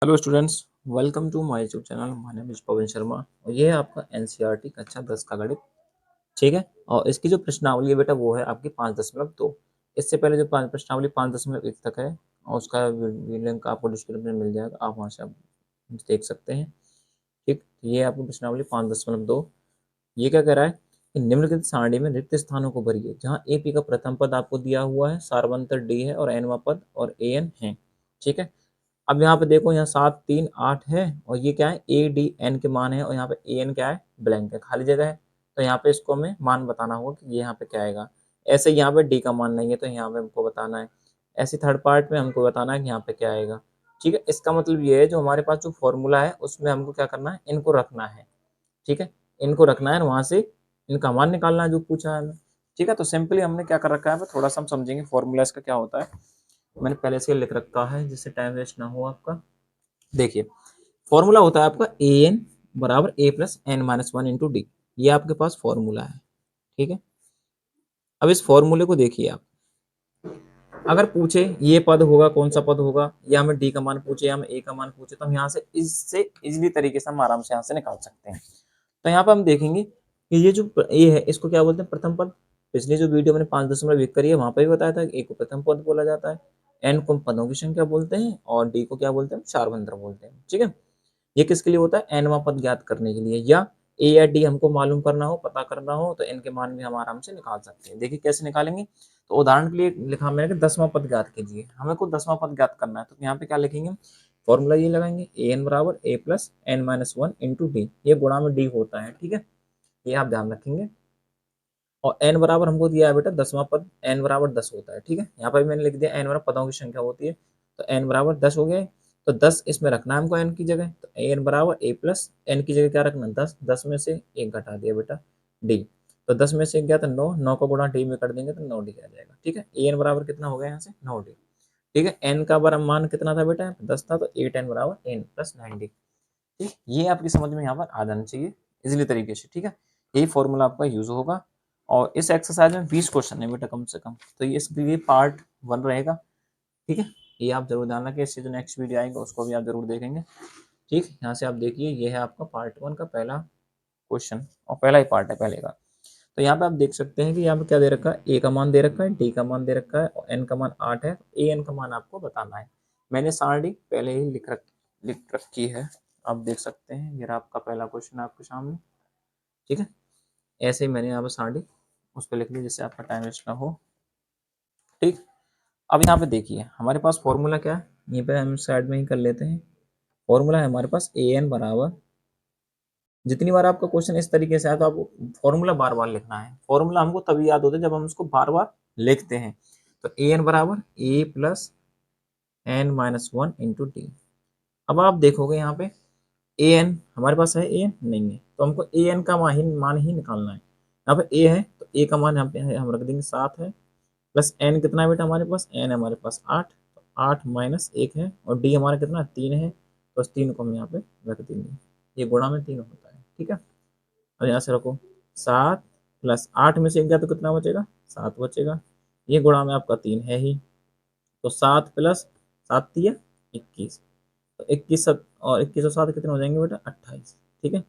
Hello students, welcome to my YouTube channel. My name is Pawan Sharma और ये है आपका एनसीईआरटी कक्षा 10 का गणित। ठीक है। और इसकी जो प्रश्नावली है बेटा वो है आपकी 5.2। इससे पहले जो प्रश्नावली 5.1 तक है और उसका लिंक आपको डिस्क्रिप्शन में मिल जाएगा, आप वहाँ से आप देख सकते हैं। ठीक, ये आपकी प्रश्नावली 5.2। ये क्या कह रहा है कि निम्नलिखित सारणी में रिक्त स्थानों को भरिए जहाँ ए पी का प्रथम पद आपको दिया हुआ है, सारवंतर डी है और एनवा पद और ए एन है। ठीक है। अब यहाँ पे देखो, यहाँ 7 3 8 है और ये क्या है ए डी एन के मान है और यहाँ पे ए एन क्या है, ब्लैंक है, खाली जगह है। तो यहाँ पे इसको हमें मान बताना होगा कि ये यहाँ पे क्या आएगा। ऐसे यहाँ पे डी का मान नहीं है तो यहाँ पे हमको बताना है। ऐसे थर्ड पार्ट में हमको बताना है कि यहाँ पे क्या आएगा। ठीक है। इसका मतलब ये है जो हमारे पास जो फॉर्मूला है उसमें हमको क्या करना है, इनको रखना है। ठीक है, इनको रखना है और वहां से इनका मान निकालना है जो पूछा है हमें। ठीक है, तो सिंपली हमने क्या कर रखा है, थोड़ा सा हम समझेंगे फॉर्मूला इसका क्या होता है। मैंने पहले से लिख रखा है जिससे टाइम वेस्ट ना हो आपका। देखिए, फॉर्मूला होता है आपका ए एन बराबर ए plus N minus one into d. ये आपके पास फॉर्मूला है। ठीक है। अब इस फॉर्मूले को देखिए आप, अगर पूछे ये पद होगा कौन सा पद होगा, या हमें डी का मान पूछे या हमें ए का मान पूछे, तो हम यहाँ से इससे इजिली तरीके से हम आराम से यहाँ से निकाल सकते हैं। तो यहाँ पर हम देखेंगे कि ये जो ए है इसको क्या बोलते हैं, प्रथम पद। पिछली जो वीडियो मैंने 5.1 करी है वहां पर भी बताया था कि ए को प्रथम पद बोला जाता है, एन को पदों की संख्या बोलते हैं और डी को क्या बोलते हैं, चारबंतर बोलते हैं। ठीक है। ये किसके लिए होता है, एनवा पद ज्ञात करने के लिए, या ए या डी हमको मालूम करना हो, पता करना हो, तो इनके मान भी हम आराम से निकाल सकते हैं। देखिए कैसे निकालेंगे। तो उदाहरण के लिए लिखा मैंने कि 10वां पद ज्ञात कीजिए, हमें को 10वां पद ज्ञात करना है। तो यहाँ पे क्या लिखेंगे, फॉर्मूला ये लगाएंगे ए एन बराबर ए plus N minus one into d. ये गुणा में डी होता है। ठीक है, ये आप ध्यान रखेंगे। और एन बराबर हमको दिया है बेटा 10वां पद, एन बराबर 10 होता है। ठीक है, यहाँ पर भी मैंने लिख दिया एन बराबर पदों की संख्या होती है, तो एन बराबर 10 हो गया। तो 10 इसमें रखना है हमको एन की जगह, तो एन बराबर ए प्लस एन की जगह क्या रखना, 10। 10 में से एक घटा दिया बेटा डी, तो 10 में से एक गया तो 9, 9 को गुणा डी में कर देंगे तो 9 डी आ जाएगा। ठीक है, ए एन बराबर कितना हो गया यहाँ से, 9 डी। ठीक है, एन का बराबर मान कितना था बेटा, 10 था, तो 8 एन बराबर एन प्लस 9 डी। ठीक, ये आपकी समझ में यहाँ पर आ जाना चाहिए इजिली तरीके से। ठीक है, यही फॉर्मूला आपका यूज होगा। और इस एक्सरसाइज में 20 क्वेश्चन है बेटा कम से कम, तो ये इसके लिए पार्ट 1 रहेगा। ठीक है, ये आप जरूर जानना कि इससे जो नेक्स्ट वीडियो आएगा उसको भी आप जरूर देखेंगे। ठीक, यहाँ से आप देखिए ये है आपका पार्ट 1 का पहला क्वेश्चन और पहला ही पार्ट है पहले का। तो यहाँ पे आप देख सकते हैं कि यहाँ पे क्या दे रखा है, ए का मान दे रखा है, डी का मान दे रखा है और एन का मान 8 है। ए एन का मान आपको बताना है। मैंने सारणी पहले ही लिख रखी है, आप देख सकते हैं। ये रहा आपका पहला क्वेश्चन आपके सामने। ठीक है, ऐसे ही मैंने यहाँ पर सारणी उस पर लिख ली जिससे आपका टाइम वेस्ट ना हो। ठीक, अब यहाँ पे देखिए हमारे पास फॉर्मूला क्या है, यहीं पे हम साइड में ही कर लेते हैं। फॉर्मूला है हमारे पास ए एन बराबर, जितनी बार आपका क्वेश्चन इस तरीके से आया तो आपको फॉर्मूला बार बार लिखना है। फॉर्मूला हमको तभी याद होता है जब हम उसको बार बार लिखते हैं। तो ए एन बराबर ए plus N minus one into d. अब आप देखोगे यहाँ पे ए एन हमारे पास है, ए एन नहीं है, तो हमको ए एन का मान ही निकालना है। यहाँ पे ए है तो ए का मान यहाँ पे हम रख देंगे 7 है, प्लस एन कितना है बेटा हमारे पास, एन हमारे पास 8, तो 8 माइनस 1 है, और डी हमारा कितना 3 है, तो उस 3 को हम यहाँ पे रख देंगे। ये गुणा में 3 होता है। ठीक है, और यहाँ से रखो 7 प्लस 8 में से 1 गया तो कितना बचेगा, 7 बचेगा। ये गुणा में आपका 3 है ही, तो 7 प्लस 7 दिया 21, तो 21 और 21 और 7 कितने हो जाएंगे बेटा, 28। ठीक है,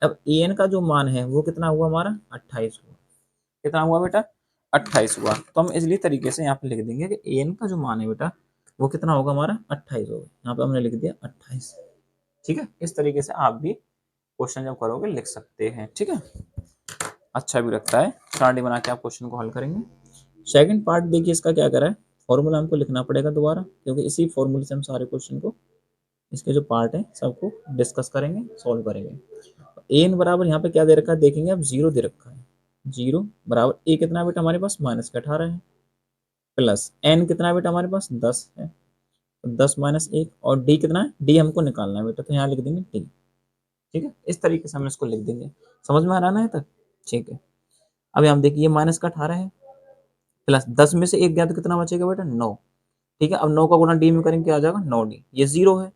अब ए एन का जो मान है वो कितना हुआ हमारा, 28 हुआ। कितना हुआ बेटा, 28 हुआ। तो हम इजली तरीके से यहाँ पे लिख देंगे कि ए एन का जो मान है बेटा वो कितना होगा हमारा, 28 होगा। यहाँ पे हमने लिख दिया 28। ठीक है, इस तरीके से आप भी क्वेश्चन जब करोगे लिख सकते हैं। ठीक है, अच्छा भी लगता है, सारणी बना के आप क्वेश्चन को हल करेंगे। सेकंड पार्ट देखिए इसका क्या करा है, फॉर्मूला हमको लिखना पड़ेगा दोबारा, क्योंकि इसी फॉर्मूले से हम सारे क्वेश्चन को, इसके जो पार्ट है सबको डिस्कस करेंगे, सॉल्व करेंगे। ए एन बराबर यहाँ पे क्या दे रखा है देखेंगे, अब 0 दे रखा है। 0 बराबर ए कितना है बेटा हमारे पास, -18 है, प्लस एन कितना है बेटा हमारे पास 10 है, तो 10 माइनस 1, और डी कितना है, डी हमको निकालना है बेटा, तो यहाँ लिख देंगे डी। ठीक है, इस तरीके से हम इसको लिख देंगे। समझ में आ रहा है तक। ठीक है, अब यहाँ देखिए -18 है, प्लस 10 में से 1 गया तो कितना बचेगा बेटा, 9। ठीक है, अब 9 का गुणा डी में करेंगे क्या आ जाएगा, 9d। ये 0 है।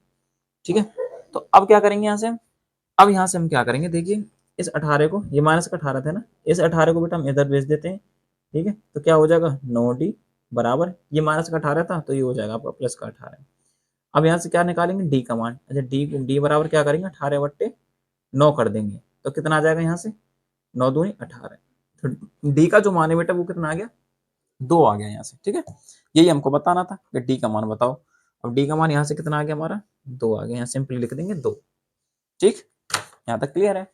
ठीक है, तो अब क्या करेंगे यहाँ से, अब यहाँ से हम क्या करेंगे देखिए, इस 18 को, ये -18 था ना, इस 18 को बेटा हम इधर भेज देते हैं। ठीक है, तो क्या हो जाएगा 9d बराबर, ये -18 था तो ये हो जाएगा आपका +18। अब यहाँ से क्या निकालेंगे, डी का मान। अच्छा डी बराबर क्या करेंगे, 18/9 कर देंगे, तो कितना आ जाएगा यहाँ से, 9 दूनी 18। तो डी का जो मान है बेटा वो कितना आ गया, 2 आ गया यहाँ से। ठीक है, यही हमको बताना था कि डी का मान बताओ। अब डी का मान यहाँ से कितना आ गया हमारा, 2 आ गया, यहाँ सिंपली लिख देंगे 2। ठीक, यहाँ तक क्लियर है।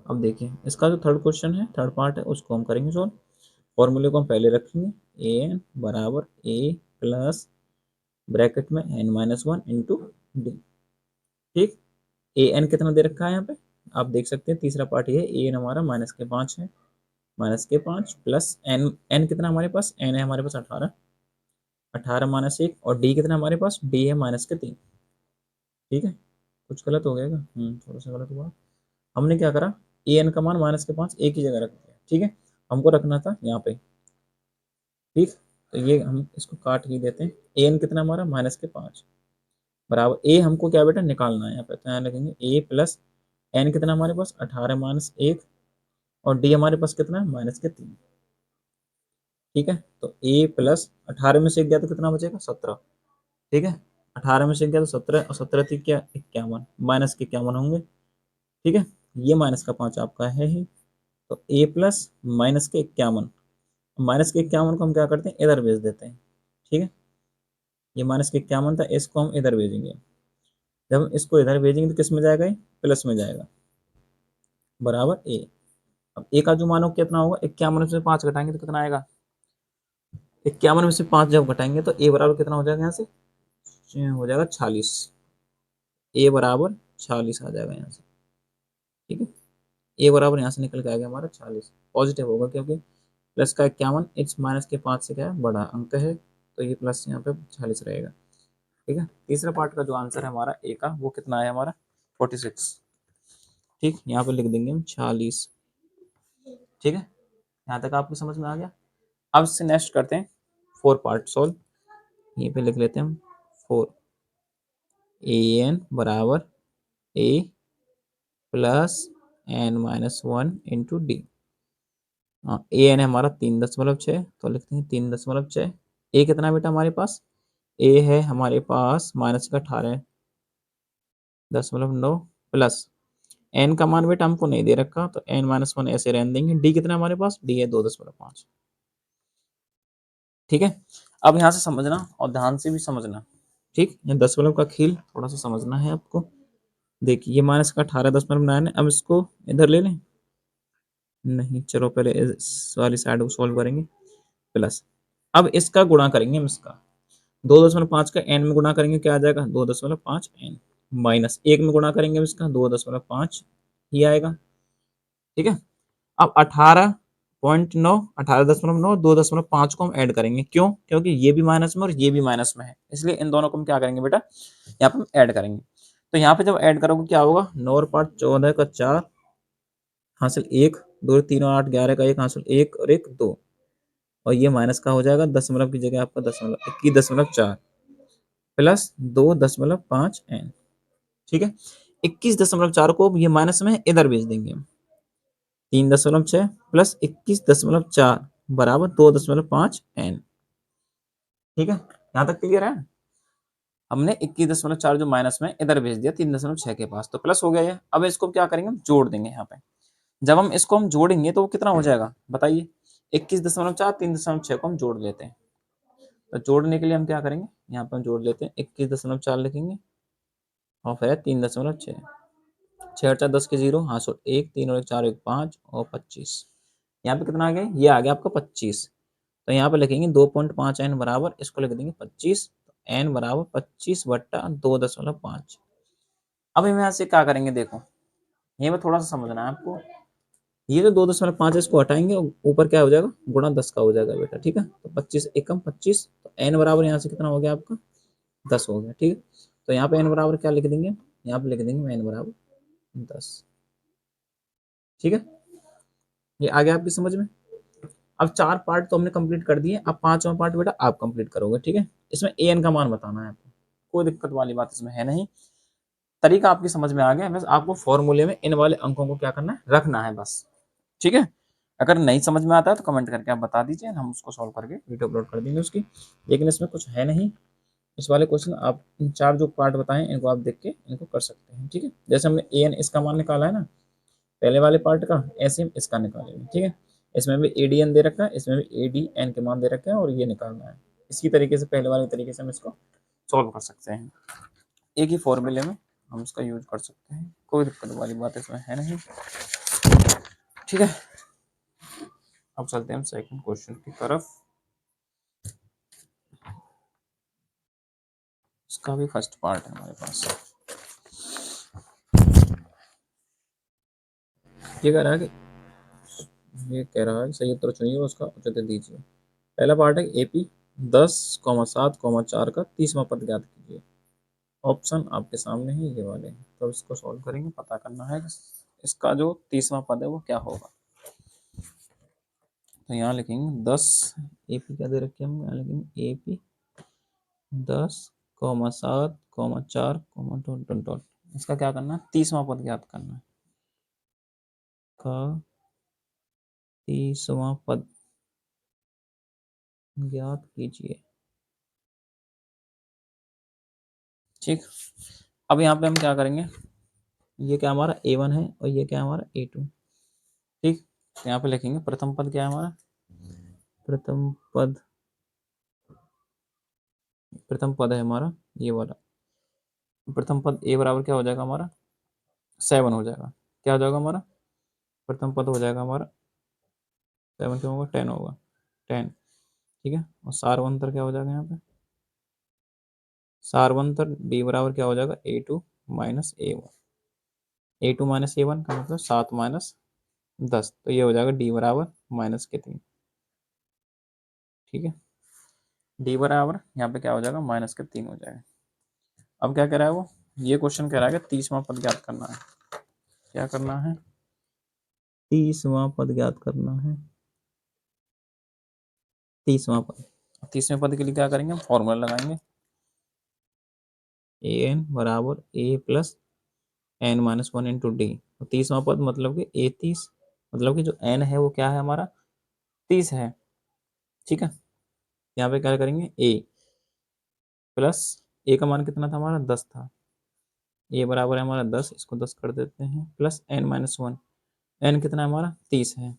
अब देखिए इसका जो थर्ड क्वेश्चन है, थर्ड पार्ट है, उसको हम करेंगे सॉल्व। फॉर्मूले को हम पहले रखेंगे, ए एन बराबर ए प्लस ब्रैकेट में N minus one into D. ठीक, ए एन कितना दे रखा है यहाँ पे, आप देख सकते हैं तीसरा पार्ट ये है, ए एन हमारा -5 है, -5 प्लस एन, एन कितना हमारे पास, एन है हमारे पास 18, 18 - 1, और डी कितना हमारे पास, डी है -3। ठीक है, कुछ गलत हो गया क्या, थोड़ा सा गलत हुआ। हमने क्या करा, ए एन का मान -5 एक ही जगह रख दिया। ठीक है, हमको रखना था यहाँ पे। ठीक, तो ये हम इसको काट ही देते हैं, ए एन कितना हमारा -5 बराबर, ए हमको क्या बेटा निकालना है यहाँ पे, तो यहाँ लिखेंगे ए प्लस एन कितना हमारे पास 18 - 1, और डी हमारे पास कितना है -3। ठीक है, तो ए प्लस 18 में से 1 गया तो कितना बचेगा 17। ठीक है, 18 में से 1 गया तो 17, और 17 थी क्या 51, माइनस के 51 होंगे। ठीक है, ये -5 आपका है ही, तो ए प्लस -51, -51 को हम क्या करते हैं, इधर भेज देते हैं। ठीक है, ये -51 था, इसको हम इधर भेजेंगे। जब हम इसको इधर भेजेंगे तो किस में जाएगा, ये प्लस में जाएगा, बराबर ए। अब ए का जो मानो कितना होगा, 51 में से 5 घटाएंगे तो कितना आएगा, 51 में से 5 जब घटाएंगे तो ए बराबर कितना हो जाएगा, यहाँ से हो जाएगा 46। ए बराबर 46 आ जाएगा यहाँ से। ठीक है, ए बराबर यहाँ से निकल के आ गया हमारा 46, पॉजिटिव होगा क्योंकि प्लस का 51 इस -5 से क्या है, बड़ा अंक है, तो ये प्लस यहाँ पे 46 रहेगा। ठीक है, तीसरा पार्ट का जो आंसर है हमारा ए का, वो कितना है हमारा 46। ठीक, यहाँ पे लिख देंगे हम 46। ठीक है, यहाँ तक आपको समझ में आ गया। अब इससे नेक्स्ट करते हैं 4 पार्ट सॉल्व। यहीं पे लिख लेते हैं हम 4, ए एन बराबर ए प्लस n-1 इंटू डी। हाँ, ए एन है हमारा 3.6, तो लिखते हैं 3.6। ए कितना बेटा हमारे पास, ए है हमारे पास -18.9 प्लस एन का मान बेटा हमको नहीं दे रखा, तो n-1 ऐसे रहने देंगे। डी कितना हमारे पास, डी है 2.5। ठीक है, अब यहाँ से समझना और ध्यान से भी समझना। ठीक, ये दशमलव का खेल थोड़ा सा समझना है आपको। देखिए ये -18.9 है, अब इसको इधर ले लें, नहीं चलो पहले इस वाली साइड को सॉल्व करेंगे, प्लस अब इसका गुणा करेंगे हम, इसका 2.5 का n में गुणा करेंगे क्या आ जाएगा, 2.5 n, माइनस 1 में गुणा करेंगे इसका 2.5 ही आएगा। ठीक है, अब 18.9, 18.9, 2.5 को हम ऐड करेंगे, क्यों, क्योंकि ये भी माइनस में और ये भी माइनस में है, इसलिए इन दोनों को हम क्या करेंगे बेटा, यहाँ पे हम ऐड करेंगे। तो यहाँ पे जब ऐड करोगे क्या होगा, 9 और 5 14 का 4 हासिल 1, 2 3 और 8 11 का 1 हासिल 1 और 1 2, और ये माइनस का हो जाएगा, दशमलव की जगह आपका दशमलव 21.4 प्लस 2.5 n। ठीक है, 21.4 को ये माइनस में इधर भेज देंगे हम, 3.6 प्लस 21.4 बराबर 2.5 n। ठीक है, यहाँ तक क्लियर है। हमने 21.4 जो माइनस में इधर भेज दिया 3.6 के पास, तो प्लस हो गया ये। अब इसको क्या करेंगे, हम जोड़ देंगे यहाँ पे। जब हम इसको हम जोड़ेंगे तो वो कितना हो जाएगा बताइए, 21.4 3.6 को हम जोड़ लेते हैं। तो जोड़ने के लिए हम क्या करेंगे, यहाँ पर जोड़ लेते हैं, 21.4 लिखेंगे और फिर 3.6, 6 और 4 10 के 0, हाँ सो 1 3 और 1 4 1 5 और 25। यहाँ पे कितना आ गया, ये आ गया आपका 25। तो यहाँ पे लिखेंगे 2.5 n बराबर, इसको लिख देंगे 25, तो n बराबर 25/2.5। अब हम यहाँ से क्या करेंगे, देखो ये में थोड़ा सा समझना है आपको। ये जो 2.5 है इसको हटाएंगे, ऊपर क्या हो जाएगा, गुणा 10 का हो जाएगा बेटा। ठीक है, तो 25 एकम 25, तो n बराबर यहाँ से कितना हो गया आपका 10 हो गया। ठीक है, तो यहाँ पे n बराबर क्या लिख देंगे, यहाँ पे लिख देंगे n बराबर 10। ठीक है, ये आ गया आपकी समझ में। अब 4 पार्ट तो हमने कंप्लीट कर दिए, अब 5वां पार्ट बेटा आप कंप्लीट करोगे। ठीक है, इसमें ए एन का मान बताना है आपको, कोई दिक्कत वाली बात इसमें है नहीं, तरीका आपकी समझ में आ गया। बस आपको फॉर्मूले में इन वाले अंकों को क्या करना है, रखना है बस। ठीक है, अगर नहीं समझ में आता है तो कमेंट करके आप बता दीजिए, हम उसको सॉल्व करके वीडियो अपलोड कर देंगे उसकी, लेकिन इसमें कुछ है नहीं, इस वाले क्वेश्चन आप इन 4 जो पार्ट बताएं इनको आप देख के इनको कर सकते हैं, ठीक है। जैसे हमने ए एन इसका मान निकाला है ना पहले वाले पार्ट का, ऐसे हम इसका निकालेंगे, ठीक है। इसमें भी ए डी एन दे रखा है, इसमें भी ए डी एन के मान दे रखे हैं और ये निकालना है। इसी तरीके से पहले वाले तरीके से हम इसको सॉल्व कर सकते हैं, एक ही फॉर्मूले में हम इसका यूज कर सकते हैं, कोई दिक्कत वाली बात इसमें है नहीं, ठीक है। अब चलते हैं हम सेकंड क्वेश्चन की तरफ। इसका भी फर्स्ट पार्ट है हमारे पास। ये कह रहा है कि सही उत्तर चुनिए, उसका उत्तर दीजिए। पहला पार्ट है एपी 10,7,4 का 30वां पद ज्ञात कीजिए। ऑप्शन आपके सामने ही ये वाले हैं, तो इसको सॉल्व करेंगे, पता करना है कि इसका जो 30वां पद है वो क्या होगा। तो यहाँ लिखेंगे 10, एपी क्या दे रखे हम, यहाँ लिखेंगे एपी 10,7,4, डॉट डॉट डॉट। इसका क्या करना है, 30वां पद ज्ञात करना है, का 30वां पद ज्ञात कीजिए, ठीक। अब यहाँ पे हम क्या करेंगे, ये क्या हमारा A1 है और ये क्या हमारा A2, ठीक। तो यहाँ पे लिखेंगे प्रथम पद क्या है हमारा, प्रथम पद है हमारा ये वाला। प्रथम पद A बराबर क्या हो जाएगा हमारा 7 हो जाएगा, क्या हो जाएगा हमारा प्रथम पद हो जाएगा हमारा 7 क्या होगा 10 होगा, 10, ठीक है। और सारवंतर क्या हो जाएगा यहाँ पे, सारवंतर D बराबर क्या हो जाएगा A2 minus A1, A2 minus A1 का मतलब 7 माइनस 10, तो ये हो जाएगा D बराबर माइनस के 3, ठीक है। D बराबर यहाँ पे क्या हो जाएगा माइनस के 3 हो जाएगा। अब क्या कह रहा है वो, ये क्वेश्चन कह रहा है कि 30वां पद ज्ञात करना है, क्या करना है 30वां पद ज्ञात करना है, 30वां पद। 30वें पद के लिए क्या करेंगे, फॉर्मूला लगाएंगे, ए एन बराबर ए plus N minus 1 into d. 30वां पद मतलब कि ए 30, मतलब कि जो एन है वो क्या है हमारा 30 है, ठीक है। यहाँ पे क्या करेंगे ए प्लस ए का मान कितना था हमारा 10 था, ए बराबर है हमारा 10, इसको 10 कर देते हैं, प्लस एन माइनस 1, एन कितना है हमारा 30 है,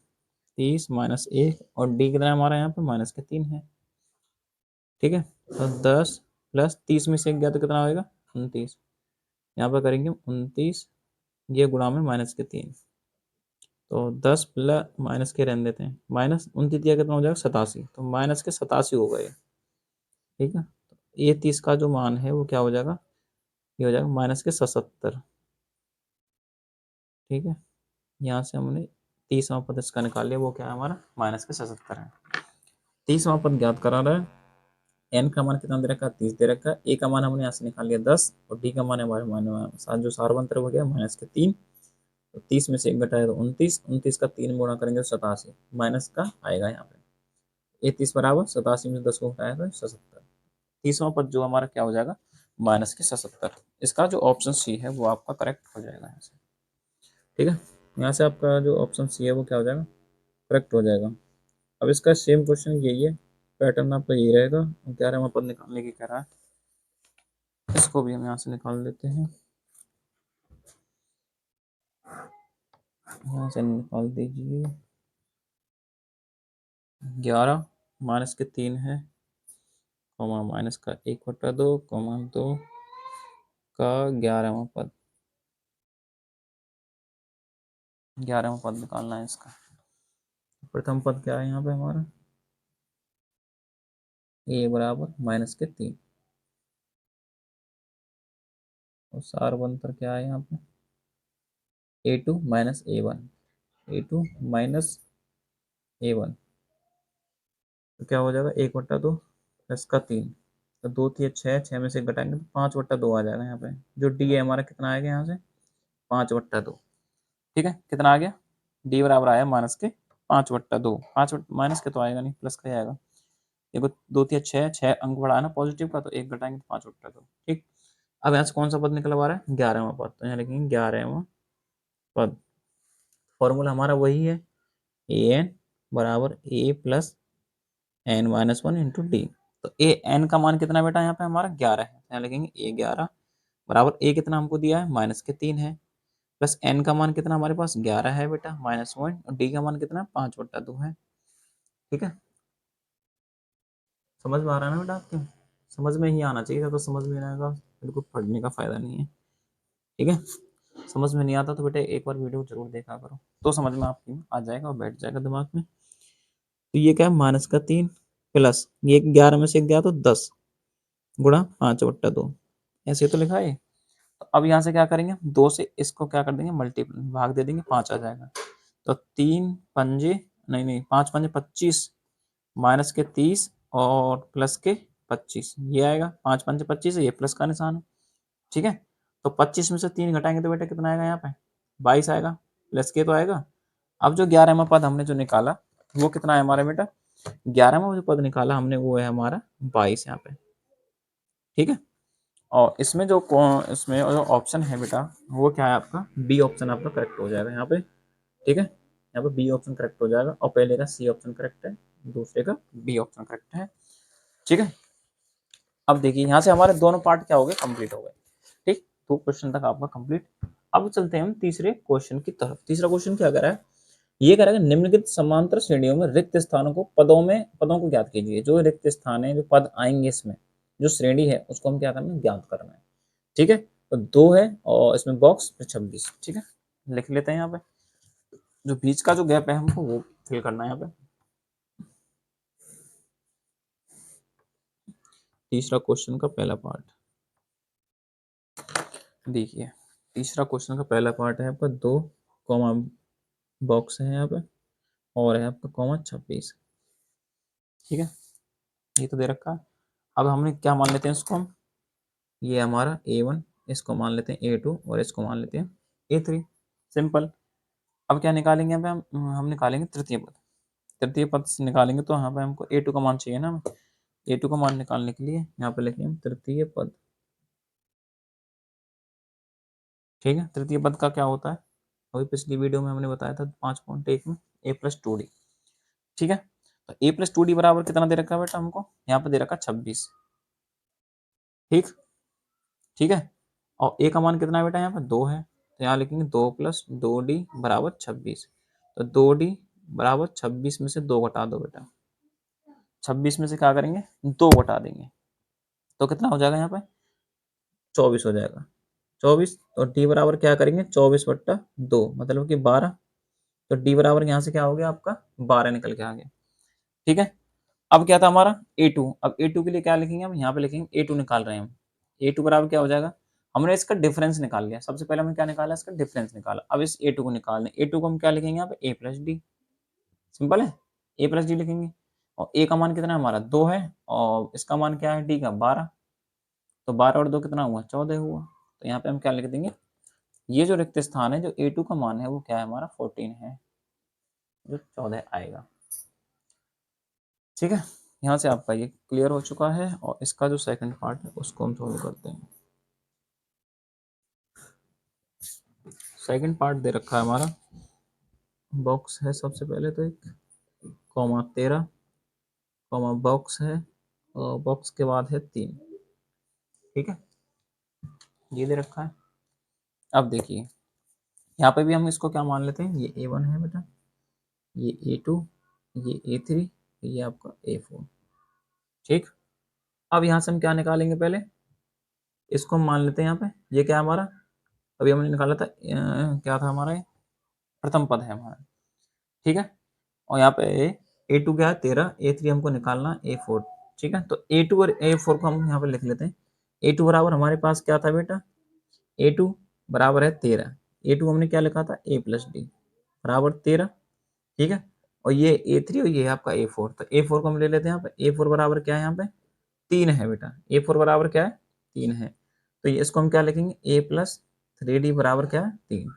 30 माइनस 1 और डी कितना है हमारा यहाँ पे माइनस के 3 है, ठीक है। तो 10 प्लस 30 में से 1 गया तो कितना होगा 29, यहाँ पर करेंगे 29, ये गुणा में माइनस के 3, तो 10 प्लस माइनस के रहने देते हैं, माइनस 29 दिया कितना हो जाएगा 87, तो माइनस के 87 हो गए, ठीक है। तो ये 30 का जो मान है वो क्या हो जाएगा, ये हो जाएगा माइनस के 77, ठीक है। यहाँ से हमने 30वां पद इसका निकाल लिया, वो क्या है हमारा माइनस के 77 है। 30वां पद ज्ञात करा रहा है, एन का मान कितना दे रखा है 30 दे रखा है, ए का मान हमने यहाँ से निकाल लिया 10 और डी का मान हमारे मान साथ जो सार्वंतर हो गया माइनस के 3, तो 30 में से 1 घटाए तो 29, 29 का 3 गुणा करेंगे तो 87 माइनस का आएगा यहाँ पे, ये 30 बराबर 87 में 10 को घटाया तो 77, 30वां पद जो हमारा क्या हो जाएगा माइनस के 77। इसका जो ऑप्शन सी है वो आपका करेक्ट हो जाएगा यहाँ से, ठीक है। यहाँ से आपका जो ऑप्शन सी है वो क्या हो जाएगा करेक्ट हो जाएगा। अब इसका सेम क्वेश्चन यही है, पैटर्न आपका यही रहेगा, 11वां पद निकालने की कह रहा है, इसको भी हम यहाँ से निकाल लेते हैं, यहाँ से निकाल दीजिए 11 माइनस के 3 है, कॉमा माइनस का 1/2 कॉमा 2 का 11वां पद, 11वां पद निकालना है इसका। प्रथम पद क्या है यहाँ पे हमारा ए बराबर माइनस के 3 और सारवंतर क्या है यहाँ पे A2 minus A1, A2 minus A1, तो क्या हो जाएगा 1/2 प्लस का 3, तो 2 3 6, 6 में से घटाएंगे तो 5/2 आ जाएगा यहाँ पे, जो डी है हमारा कितना आएगा यहाँ से 5/2, ठीक है। कितना आ गया डी बराबर आया माइनस के 5/2, 5 माइनस के तो आएगा नहीं प्लस का ही आएगा, देखो 2 3 6, 6 अंक बढ़ा है ना पॉजिटिव का, तो 1 घटाएंगे तो 5/2, ठीक। अब यहाँ से कौन सा पद निकल आ रहा है 11वां पद, तो यहाँ लिखेंगे 11वां पद, फॉर्मूला हमारा वही है ए एन बराबर ए plus N minus 1 into d, तो ए एन का मान कितना बेटा यहाँ पे हमारा 11 है, यहाँ लिखेंगे ए 11 बराबर ए कितना हमको दिया है -3 है, प्लस एन का मान कितना हमारे पास 11 है बेटा -1 और डी का मान कितना 5/2 है। ठीक है, समझ में आ रहा है ना बेटा आपके? समझ में ही आना चाहिए था, तो समझ में नहीं आएगा बिल्कुल पढ़ने का फायदा नहीं है। ठीक है, समझ में नहीं आता तो बेटा एक बार वीडियो जरूर देखा करो, तो समझ में आपकी आ जाएगा और बैठ जाएगा दिमाग में। तो ये क्या है -3 प्लस ये 11 में से गया तो 10 गुणा 5/2 ऐसे तो लिखा है। तो अब यहाँ से क्या करेंगे, 2 से इसको क्या कर देंगे मल्टीप्लाई भाग दे देंगे, 5 आ जाएगा। तो 3 पंजे नहीं 5 पंजे 25 माइनस के 30 और प्लस के 25 ये आएगा, 5 पंजे 25 है, ये प्लस का निशान है। ठीक है, तो 25 में से 3 घटाएंगे तो बेटा कितना आएगा यहाँ पे 22 आएगा, प्लस के तो आएगा। अब जो 11वां पद हमने जो निकाला वो कितना है हमारा बेटा, 11वां जो पद निकाला हमने वो है हमारा 22 यहाँ पे। ठीक है, और इसमें जो ऑप्शन है बेटा वो क्या है आपका, बी ऑप्शन आपका करेक्ट हो जाएगा यहाँ पे। ठीक है, यहाँ पे बी ऑप्शन करेक्ट हो जाएगा, और पहले का सी ऑप्शन करेक्ट है, दूसरे का बी ऑप्शन करेक्ट है। ठीक है, अब देखिए यहाँ से हमारे दोनों पार्ट क्या हो गए, कंप्लीट हो गए। ठीक, 2 क्वेश्चन तक आपका कंप्लीट। अब चलते हैं हम तीसरे क्वेश्चन की तरफ। तीसरा क्वेश्चन क्या कह रहा है, ये कह रहा है निम्नलिखित समांतर श्रेणियों में रिक्त स्थानों को पदों को ज्ञात कीजिए। जो रिक्त स्थान है, जो पद आएंगे इसमें, जो श्रेणी है उसको हम क्या करना है, ज्ञात करना है। ठीक है, तो 2 है और इसमें बॉक्स 26। ठीक है, लिख लेते हैं यहाँ पे, जो बीच का जो गैप है हमको वो फिल करना है यहाँ पे। तीसरा क्वेश्चन का पहला पार्ट देखिए, तीसरा क्वेश्चन का पहला पार्ट है आपका 2 कॉमा बॉक्स है यहाँ पे और है आपका -26। ठीक है, ये तो दे रखा है। अब हमने क्या मान लेते हैं इसको हम, ये हमारा A1, इसको मान लेते हैं A2 और इसको मान लेते हैं A3। सिंपल। अब क्या निकालेंगे यहाँ पे हम निकालेंगे तृतीय पद। तृतीय पद से निकालेंगे तो यहाँ पे हमको A2 का मान चाहिए ना, A2 का मान निकालने के लिए यहाँ पे लिखेंगे तृतीय पद। ठीक है, तृतीय पद का क्या होता है, अभी पिछली वीडियो में हमने बताया था 5.1 में a+2d। ठीक है, तो a+2d बराबर कितना दे रखा है बेटा हमको, यहाँ पे दे रखा 26। ठीक, ठीक है, और a का मान कितना है बेटा यहाँ पे 2 है, तो यहाँ लिखेंगे 2 + 2d बराबर 26। तो 2d बराबर 26 में से 2 घटा दो बेटा, 26 में से क्या करेंगे 2 घटा देंगे, तो कितना हो जाएगा यहाँ पे 24 हो जाएगा। 24 और d बराबर क्या करेंगे 24/2 मतलब कि 12। तो d बराबर यहाँ से क्या हो गया आपका 12 निकल के आ गया। ठीक है, अब क्या था हमारा A2। अब A2 के लिए क्या लिखेंगे हम, यहाँ पे लिखेंगे A2 निकाल रहे हैं हम। A2 बराबर क्या हो जाएगा, हमने इसका डिफरेंस निकाल लिया। सबसे पहले हमने क्या निकाला, इसका डिफरेंस निकाला। अब इस A2 को निकालना है। A2 को हम क्या लिखेंगे यहाँ पे A+D। सिंपल है, A+D लिखेंगे। और A का मान कितना है हमारा 2 है और इसका मान क्या है D का 12। तो 12 और 2 कितना हुआ 14 हुआ। तो यहाँ पे हम क्या लिख देंगे, ये जो रिक्त स्थान है, जो A2 का मान है वो क्या है हमारा 14 है, जो 14 आएगा। ठीक है, यहाँ से आपका ये क्लियर हो चुका है और इसका जो सेकंड पार्ट है उसको हम सॉल्व करते हैं। सेकंड पार्ट दे रखा है हमारा, बॉक्स है सबसे पहले तो एक -13 बॉक्स है और बॉक्स के बाद है 3। ठीक है, ये दे रखा है। अब देखिए यहाँ पे भी हम इसको क्या मान लेते हैं, ये A1 है बेटा, ये A2, ये A3, ये आपका A4। ठीक, अब यहाँ से हम क्या निकालेंगे, पहले इसको हम मान लेते हैं यहाँ पे, ये क्या हमारा अभी हमने निकाला था क्या था हमारा, ये प्रथम पद है हमारा। ठीक है, और यहाँ पे A2 क्या है 13, A3 हमको निकालना A4। ठीक है, तो A2 और A4 को हम यहाँ पे लिख लेते हैं। A2 बराबर हमारे पास क्या था बेटा, A2 बराबर है 13। A2 हमने क्या लिखा था A+D बराबर 13। ठीक है, और ये A3 और ये है आपका A4। तो A4 को हम ले लेते हैं यहाँ पे। A4 बराबर क्या है यहाँ पे 3 है बेटा। A4 बराबर क्या है 3 है, तो ये इसको हम क्या लिखेंगे A+3D बराबर क्या है 3।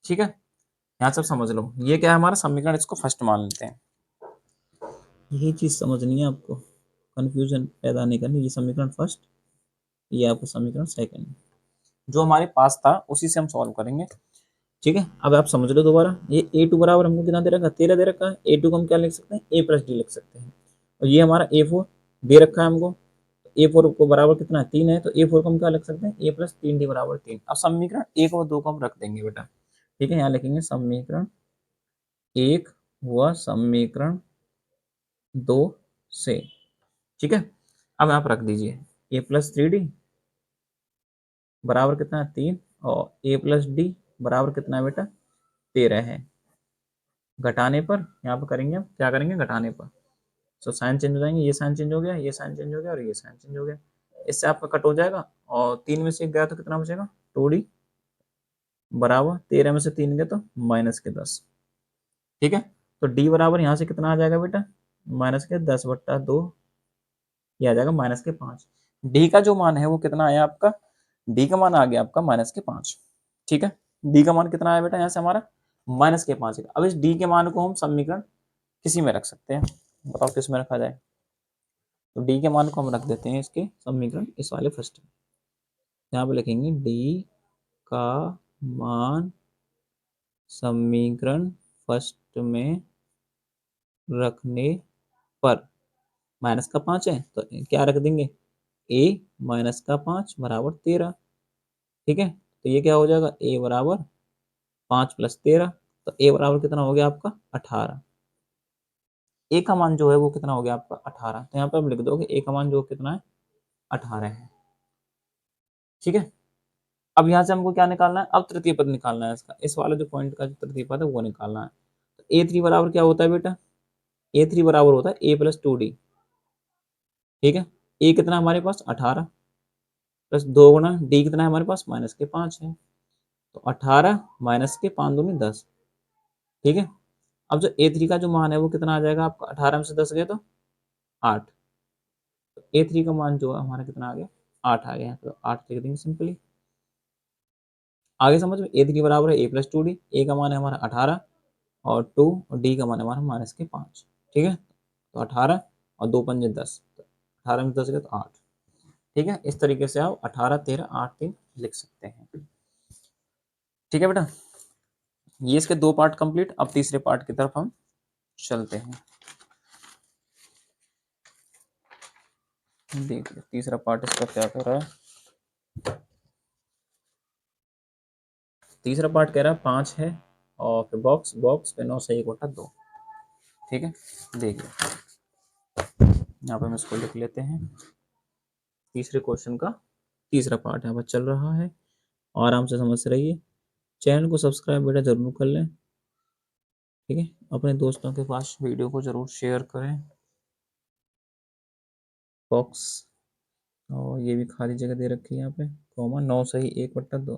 ठीक है, यहाँ सब समझ लो, ये क्या है हमारा समीकरण, इसको फर्स्ट मान लेते हैं। यही चीज़ समझनी है आपको, कंफ्यूजन पैदा नहीं करनी। ये समीकरण फर्स्ट, ये आपका समीकरण सेकंड, जो हमारे पास था उसी से हम सॉल्व करेंगे। ठीक है, अब आप समझ लो दोबारा, ये A2 बराबर हमको कितना दे रखा है 13 दे रखा है। A2 को हम क्या लिख सकते हैं A+D लिख सकते हैं, और ये हमारा A4 दे रखा है हमको। ए फोर को बराबर कितना है, 3 है, तो ए फोर को हम क्या लिख सकते हैं, ए प्लस 3 डी बराबर 3। अब समीकरण 1 और 2 को हम रख देंगे बेटा, ठीक है। यहाँ लिखेंगे समीकरण 1 व समीकरण 2 से, ठीक है। अब आप रख दीजिए ए प्लस 3 डी बराबर कितना है, 3, और ए प्लस डी बराबर कितना है बेटा, 13 है। घटाने पर यहाँ पर करेंगे, हम क्या करेंगे, घटाने पर सो साइन चेंज हो जाएंगे, ये साइन चेंज हो गया, ये साइन चेंज हो गया, और ये साइन चेंज हो गया। इससे आपका कट हो जाएगा, और 3 में से 1 गया तो कितना बचेगा, 2D बराबर 13 में से 3 गया तो -10, ठीक है। तो डी बराबर यहाँ से कितना आ जाएगा बेटा, -10/2, ये आ जाएगा -5। डी का जो मान है वो कितना आया आपका, डी का मान आ गया आपका -5, ठीक है। डी का मान कितना आया बेटा यहाँ से हमारा, -5। अब इस डी के मान को हम समीकरण किसी में रख सकते हैं, बताओ किस में रखा जाए। तो डी के मान को हम रख देते हैं इसके समीकरण इस वाले फर्स्ट में। यहाँ पे लिखेंगे डी का मान समीकरण फर्स्ट में रखने पर, -5 है तो क्या रख देंगे, a -5 बराबर 13, ठीक है। तो ये क्या हो जाएगा, a बराबर 5 + 13, तो a बराबर कितना हो गया आपका 18। a का मान जो है वो कितना हो गया आपका 18, तो यहाँ पे आप लिख दोगे a का मान जो कितना है 18 है, ठीक है। अब यहाँ से हमको क्या निकालना है, अब तृतीय पद निकालना है इसका, इस वाला जो पॉइंट का जो तृतीय पद है वो निकालना है। तो a3 बराबर क्या होता है बेटा, a3 बराबर होता है a + 2d, ठीक है। a कितना हमारे पास 18 प्लस 2 गुना डी कितना है हमारे पास, -5 है, तो 18 -5 दूनी 10, ठीक है। अब जो a3 का जो मान है वो कितना आ जाएगा आपका, 18 में से 10 गए तो 8, तो a3 का मान जो है हमारा कितना आ गया, 8 आ गया, तो 8 लिख देंगे सिंपली। आगे समझ में, a3 बराबर है a + 2d, a का मान है हमारा 18 और 2, और डी का मान है हमारा -5, ठीक है। तो 18 और 2 पंजे 10, तो 18 में 10 गए तो 8, ठीक है। इस तरीके से आप 18 13 8 3 लिख सकते हैं, ठीक है बेटा। ये इसके 2 पार्ट कंप्लीट। अब तीसरे पार्ट की तरफ हम चलते हैं। देखिए तीसरा पार्ट इसका क्या कर रहा है। तीसरा पार्ट कह रहा है 5 है, और फिर बॉक्स बॉक्स पे 9 से 1 बटा 2, ठीक है। देखिए यहाँ पे हम इसको लिख लेते हैं, तीसरे क्वेश्चन का तीसरा पार्ट यहाँ पर चल रहा है, और आराम से समझ रहिए। चैनल को सब्सक्राइब बेटा जरूर कर लें, ठीक है। अपने दोस्तों के पास वीडियो को जरूर शेयर करें। बॉक्स, और ये भी खाली जगह दे रखी है यहाँ पे, कॉमा 9 से 1 बटा 2,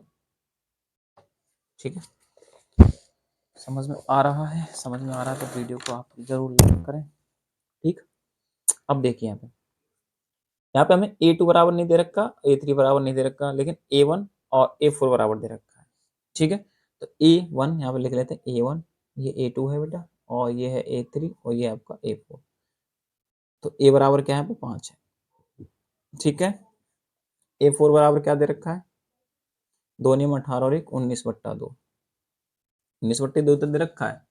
ठीक है। समझ में आ रहा है, समझ में आ रहा है तो वीडियो को आप जरूर लाइक करें, ठीक। अब देखिए यहाँ पे हमें a2 बराबर नहीं दे रखा, a3 बराबर नहीं दे रखा, लेकिन a1 और a4 बराबर दे रखा है, ठीक है। तो a1 यहाँ पे लिख लेते हैं, a1 ये a2 है बेटा, और ये है a3, और ये आपका a4। तो a बराबर क्या है, यहाँ पे 5 है, ठीक है। a4 बराबर क्या दे रखा है, 2 नियम 18 और 1 19/2, 19/2 तो दे रखा है।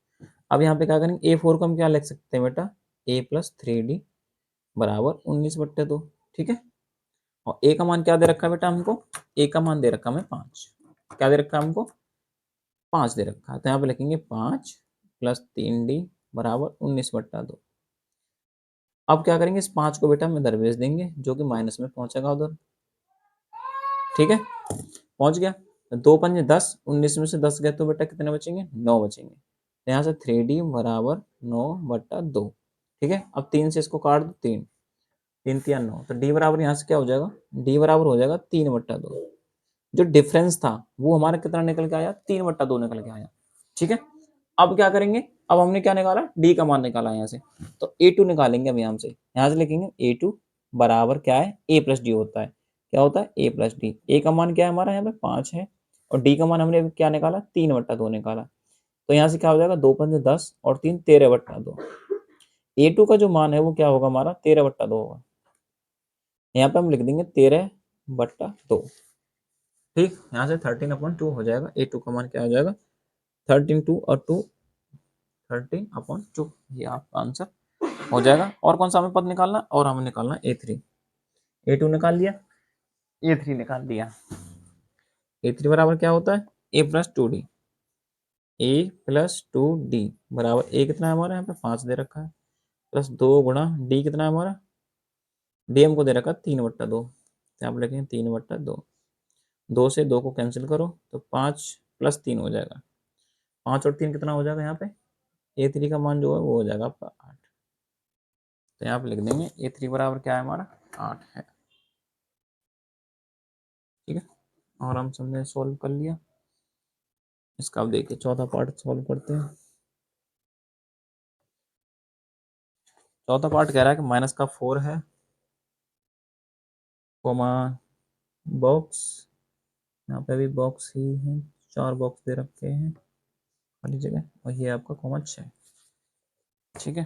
अब यहाँ पे क्या करेंगे, a4 को हम क्या लिख सकते हैं बेटा, a + 3d बराबर 19/2, ठीक है। और ए का मान क्या दे रखा है बेटा हमको, ए का मान दे रखा है हमें 5, क्या दे रखा है हमको, 5 दे रखा है। तो यहाँ पे लिखेंगे 5 + 3d बराबर 19/2। अब क्या करेंगे, इस 5 को बेटा हम इधर भेज देंगे, जो कि माइनस में पहुंचेगा उधर, ठीक है। पहुंच गया, 2 पंजे 10, 19 में से 10 गए तो बेटा कितने बचेंगे, 9 बचेंगे। तो यहाँ से 3d बराबर 9/2, ठीक है। अब 3 से इसको काट दो, 3 3 3 9, तो डी बराबर यहाँ से क्या हो जाएगा, डी बराबर हो जाएगा 3/2। जो डिफरेंस था वो हमारा कितना निकल के आया, 3/2 निकल के आया, ठीक है। अब क्या करेंगे, अब हमने क्या निकाला, डी का मान निकाला यहाँ से, तो a2 निकालेंगे अब यहाँ से लिखेंगे a2 बराबर क्या है, a + d होता है, क्या होता है, a + d। a का मान क्या है हमारा यहाँ पे 5 है, और d का मान हमने क्या निकाला, 3/2 निकाला। तो यहाँ से क्या हो जाएगा, 2 पंजे 10 और 3 13/2। a2 का जो मान है वो क्या होगा हमारा, 13/2 होगा। यहाँ पे हम लिख देंगे 13/2, ठीक। यहाँ से 13/2 हो जाएगा, a2 का मान क्या हो जाएगा, 13 2 और 2 13/2, ये आपका आंसर हो जाएगा। और कौन सा हमें पद निकालना, और हमें निकालना A3। A2 निकाल लिया, A3 निकाल दिया। A3 बराबर क्या होता है, A plus 2D। A plus 2D बराबर A कितना है हमारे यहाँ पे 5 दे रखा है, प्लस 2 गुणा D कितना है हमारा, D हमको दे रखा है 3/2, तो आप लिखेंगे 3/2। 2 से 2 को कैंसिल करो तो 5 प्लस 3 हो जाएगा, 5 और 3 कितना हो जाएगा यहाँ पे, A3 का मान जो है वो हो जाएगा आपका 8। तो यहाँ पे लिख देंगे A3 बराबर क्या है हमारा 8 है। ठीक है, और हम सबने सॉल्व कर लिया। इसका अब देखिए चौथा पार्ट सॉल्व करते हैं। चौथा पार्ट कह रहा है कि माइनस का 4 है, कोमा बॉक्स, यहाँ पे भी बॉक्स ही है, 4 बॉक्स दे रखे हैं खाली जगह, और ये आपका कॉमा 6। ठीक है,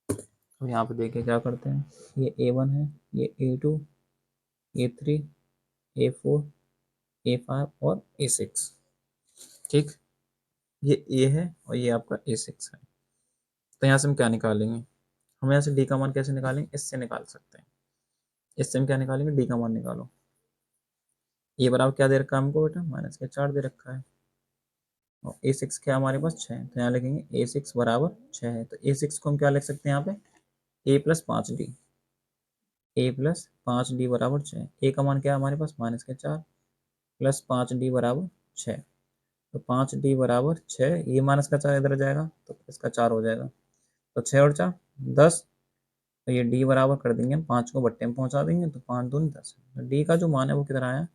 तो यहाँ पे देखिए क्या करते हैं, ये A1 है, ये A2, A3, A4, A5 और A6। ठीक, ये A है और ये आपका A6 है। तो यहाँ से हम क्या निकालेंगे, हम यहाँ से D का मान कैसे निकालेंगे, इससे निकाल सकते हैं। इससे हम क्या निकालेंगे, D का मान निकालो। ये बराबर क्या दे रखा है हमको बेटा, माइनस के 4 दे रखा है, और A6 क्या हमारे पास 6 है, तो यहाँ लिखेंगे A6 बराबर 6 है। तो A6 को हम क्या लिख सकते हैं यहाँ पे, A plus 5D, A plus 5D बराबर 6। A का मान क्या है हमारे पास, माइनस के 4, प्लस 5D बराबर 6। तो 5D बराबर 6, ये माइनस का 4 इधर जाएगा तो प्लस का 4 हो जाएगा, तो 6 और 4 10। तो ये D बराबर कर देंगे हम, 5 को बट्टे में पहुंचा देंगे तो 5 दूनी 10। तो D का जो मान है वो कितना आया,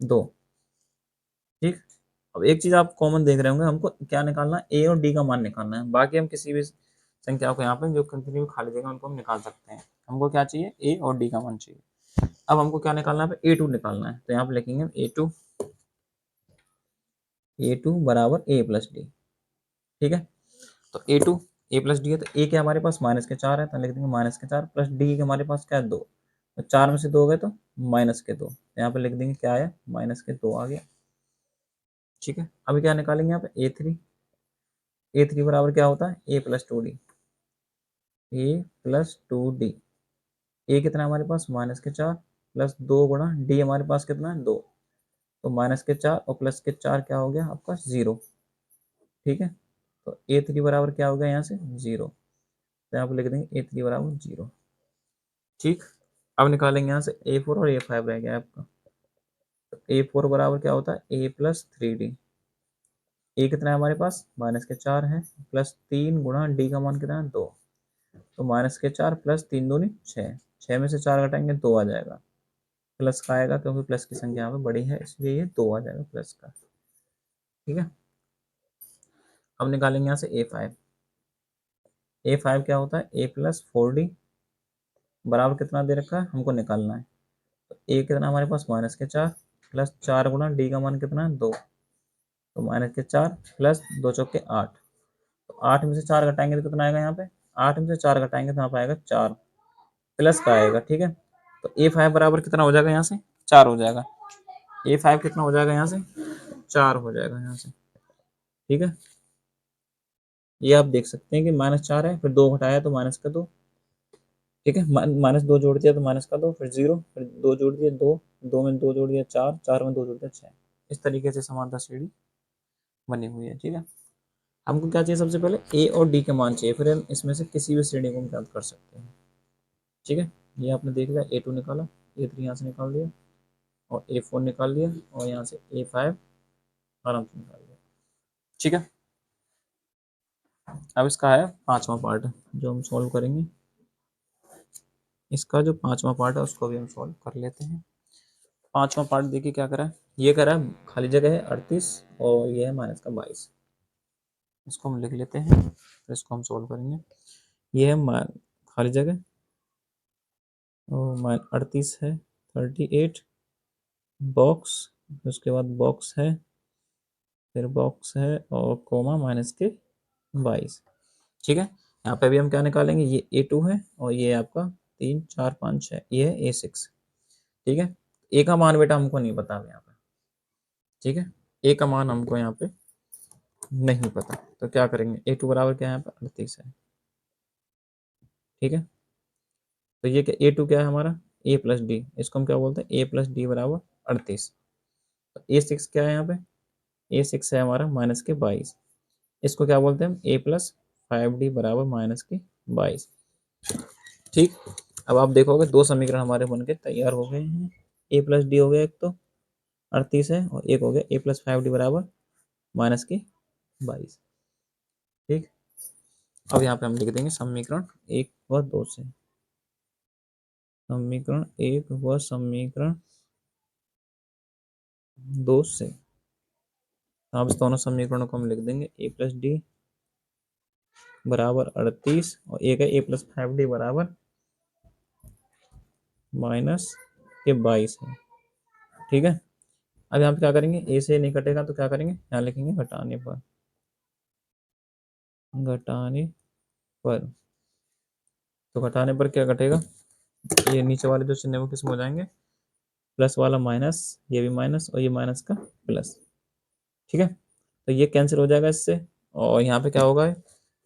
2। ठीक, अब एक चीज आप कॉमन देख रहे होंगे, हमको क्या निकालना है, A और D का मान निकालना है। बाकी हम किसी भी संख्या को यहाँ पे जो कंटिन्यू खाली जगह उनको हम निकाल सकते हैं। हमको क्या चाहिए, A और D का मान चाहिए। अब हमको क्या निकालना है, A2 निकालना है। तो यहाँ पे लिखेंगे A2 बराबर A प्लस डी। ठीक है, तो A प्लस डी है, तो A के हमारे पास माइनस के 4 है, तो लिख देंगे माइनस के 4, प्लस डी के हमारे पास क्या है 2, तो 4 में से 2 गए तो माइनस के 2, तो यहाँ पे लिख देंगे क्या आया, -2 आ गया। ठीक है, अभी क्या निकालेंगे यहाँ पे A3 बराबर क्या होता है, A plus 2D। A plus 2D, A कितना है हमारे पास -4, प्लस 2 गुणा D हमारे पास कितना है 2, तो -4 और प्लस के 4 क्या हो गया आपका 0। ठीक है, तो A3 बराबर क्या हो गया यहाँ से 0, तो यहाँ पे लिख देंगे A3 बराबर 0। ठीक, अब निकालेंगे यहाँ से A4 और A5 रह गया आपका। तो A4 बराबर क्या होता है, A प्लस 3D। ए कितना है हमारे पास, -4 है, प्लस 3 गुणा डी का मान कितना है 2, तो -4 प्लस 3 दूनी 6, 6 में से 4 घटाएंगे 2 आ जाएगा, प्लस का आएगा क्योंकि प्लस की संख्या यहाँ पे बड़ी है इसलिए ये 2 आ जाएगा प्लस का। ठीक है, अब निकालेंगे यहाँ से A5। A5 क्या होता है, A प्लस 4D बराबर कितना दे रखा है हमको निकालना है। तो ए कितना हमारे पास -4, प्लस 4 गुणा डी का मान कितना है 2, तो -4 प्लस 2 चौके 8, तो 8 में से 4 घटाएंगे तो कितना आएगा यहाँ पे, 8 में से 4 घटाएंगे तो यहाँ पे आएगा 4, प्लस का आएगा। ठीक है, तो A5 बराबर कितना हो जाएगा यहाँ से 4 हो जाएगा, A5 कितना हो जाएगा यहाँ से 4 हो जाएगा यहाँ से। ठीक है, ये आप देख सकते हैं कि -4 है, फिर 2 घटाया तो -2। ठीक है, -2 जोड़ दिया तो -2, फिर 0, फिर 2 जोड़ दिया 2, 2 में 2 जोड़ दिया 4, 4 में 2 जोड़ दिया 6। इस तरीके से समानता श्रेणी बनी हुई है। ठीक है, हमको क्या चाहिए, सबसे पहले ए और डी के मान चाहिए, फिर हम इसमें से किसी भी श्रेणी को हम ज्ञात कर सकते हैं। ठीक है, ये आपने देख लिया, A2 निकाला, A3 यहाँ से निकाल दिया, और A4 निकाल लिया, और यहाँ से A5 आराम से निकाल लिया। ठीक है, अब इसका है पांचवा पार्ट जो हम सॉल्व करेंगे। इसका जो पांचवा पार्ट है उसको भी हम सॉल्व कर लेते हैं। पांचवा पार्ट देखिए क्या करा है, ये करा है खाली जगह है 38 और ये है माइनस का 22। इसको हम लिख लेते हैं, तो इसको हम सॉल्व करेंगे। ये है खाली जगह, और 38 है, 38 बॉक्स, उसके बाद बॉक्स है, फिर बॉक्स है, और कोमा -22। ठीक है, यहाँ पे भी हम क्या निकालेंगे, ये A2 है और ये आपका 3 4 5 6, ये है A6। ठीक है, ए का मान बेटा हमको नहीं पता यहाँ पे। ठीक है, ए का मान हमको यहाँ पे नहीं पता, तो क्या करेंगे, A2 बराबर क्या है यहाँ पे 38 है, ठीक है। तो ये क्या A2 क्या है हमारा, A प्लस डी, इसको हम क्या बोलते हैं, A प्लस डी बराबर 38। तो A6 क्या है यहाँ पे, A6 है हमारा -22, इसको क्या बोलते हैं हम, A प्लस 5D बराबर -22। ठीक। अब आप देखोगे दो समीकरण हमारे बन के तैयार हो गए हैं। A प्लस डी हो गया एक, तो 38 है, और एक हो गया A प्लस 5D बराबर -22। ठीक। अब यहाँ पे हम लिख देंगे समीकरण 1 व 2 से, समीकरण 1 व समीकरण 2 से। अब इस दोनों समीकरणों को हम लिख देंगे, A प्लस डी बराबर 38, और एक है A प्लस 5D बराबर -22 है। ठीक है। अब यहाँ पे क्या करेंगे, ए से नहीं कटेगा तो क्या करेंगे, यहाँ लिखेंगे घटाने पर, घटाने पर। तो घटाने पर क्या घटेगा, ये नीचे वाले जो चिन्ह है वो किसमें हो जाएंगे, प्लस वाला माइनस, ये भी माइनस, और ये माइनस का प्लस। ठीक है। तो ये कैंसिल हो जाएगा इससे, और यहाँ पे क्या होगा,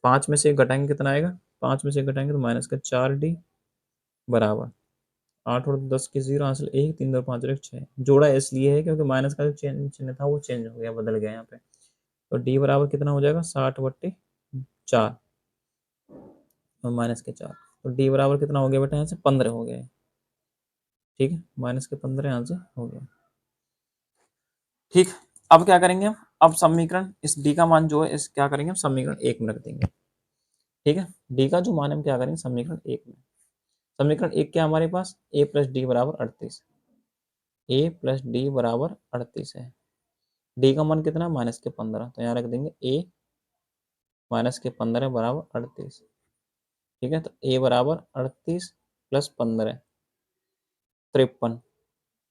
5 में से 1 घटाएंगे कितना आएगा, 5 में से 1 घटाएंगे तो -4D बराबर 8 और 10 के 0, हासिल 1, 3 2 5 और 1 6। जोड़ा इसलिए है क्योंकि माइनस का जो चिन्ह था वो चेंज हो गया, बदल गया यहाँ पे। तो डी बराबर कितना हो जाएगा, 60/4 और -4। तो डी बराबर कितना हो गया बेटा, यहाँ से 15 हो गया है। ठीक है, -15 यहाँ से हो गया। ठीक। अब क्या करेंगे हम, अब समीकरण इस डी का मान जो है इस क्या करेंगे हम, समीकरण 1 में रख देंगे। ठीक है। डी का जो मान है हम क्या करेंगे, समीकरण 1 में। समीकरण 1 क्या हमारे पास, ए प्लस डी बराबर 38, ए प्लस डी बराबर 38 है। डी का मान कितना, -15, तो यहाँ रख देंगे ए -15 बराबर 38। ठीक है। तो ए बराबर 38 प्लस 15 53।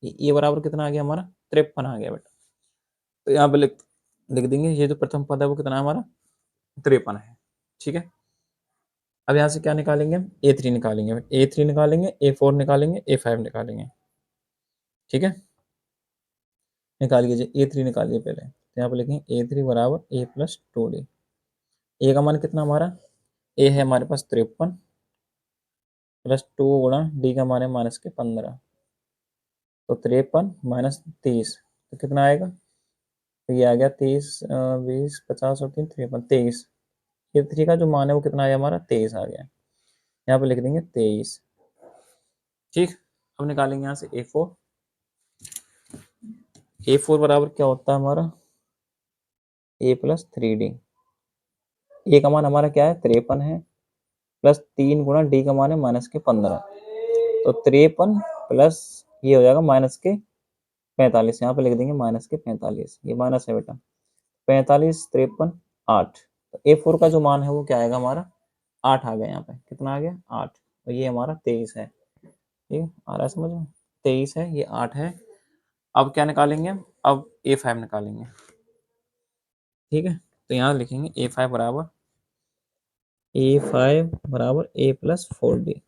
ये बराबर कितना आ गया हमारा, 53 आ गया बेटा। तो यहाँ पे लिख लिख देंगे, ये जो प्रथम पद है वो कितना है हमारा, 53 है। ठीक है। अब यहाँ से क्या निकालेंगे हम, A3 निकालेंगे, A3 निकालेंगे, A4 निकालेंगे, A5 निकालेंगे। ठीक है। निकालिए, A3 निकालिए पहले, तो यहाँ पे लिखेंगे A3 बराबर A प्लस 2D। ए का मान कितना हमारा, ए है हमारे पास 53 प्लस 2 गुणा डी का मान है -15, तो 53 -30, तो कितना आएगा, तो ये आ गया 30 20 50 और 3 53 23। ये 3 का जो मान है वो कितना आया हमारा, 23 आ गया। यहाँ पे लिख देंगे 23। ठीक। अब निकालेंगे यहाँ से A4। A4 बराबर क्या होता है हमारा, A प्लस 3D। ए का मान हमारा क्या है, 53 है, प्लस 3 गुणा डी का मान है -15, तो 53 प्लस ये हो जाएगा -45। यहाँ पे लिख देंगे -45, ये माइनस है बेटा। 45 53 8। तो A4 का जो मान है वो क्या आएगा हमारा, 8 आ गया। यहाँ पे कितना आ गया, 8, और ये हमारा 23 है। ठीक है, आ रहा है समझ में, 23 है, ये 8 है। अब क्या निकालेंगे, अब A5 निकालेंगे। ठीक है। तो यहाँ लिखेंगे A5 बराबर A प्लस 4D।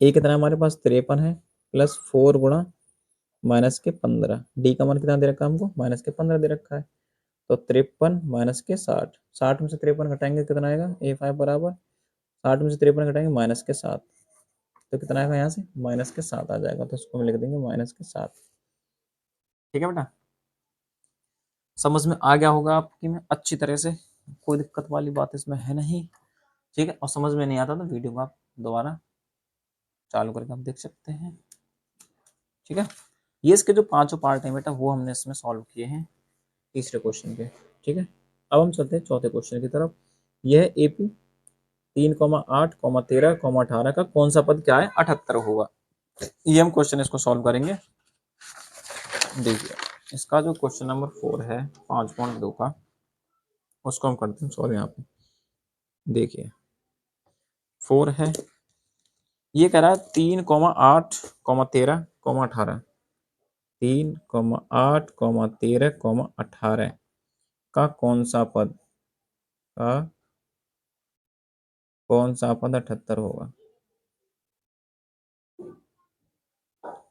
ए कितना है हमारे पास, 53 है, प्लस 4 गुणा -15। डी का मान कितना दे रखा है हमको, -15 दे रखा है। तो 53 -60, 60 में से 53 घटाएंगे कितना आएगा, A5 बराबर 60 में से 53 घटाएंगे -7, तो कितना आएगा, यहाँ से -7 आ जाएगा। तो इसको हम लिख देंगे -7। ठीक है बेटा, समझ में आ गया होगा आपकी में अच्छी तरह से, कोई दिक्कत वाली बात इसमें है नहीं। ठीक है। और समझ में नहीं आता तो वीडियो को आप दोबारा चालू करके आप देख सकते हैं। ठीक है। ये इसके जो पांचों पार्ट हैं बेटा वो हमने इसमें सॉल्व किए हैं तीसरे क्वेश्चन के। ठीक है। अब हम चलते हैं चौथे क्वेश्चन की तरफ। यह है AP 3,8, 13, 18 का कौन सा पद क्या है, 78 होगा। ये हम क्वेश्चन इसको सॉल्व करेंगे। देखिए, इसका जो क्वेश्चन नंबर 4 है 5.2 का, उसको हम करते हैं सॉल्व। यहाँ पे देखिए 4 है, ये कह रहा है 3,8, 13, 18, 3,8, 13, 18 का कौन सा पद, का कौन सा पद 78 होगा।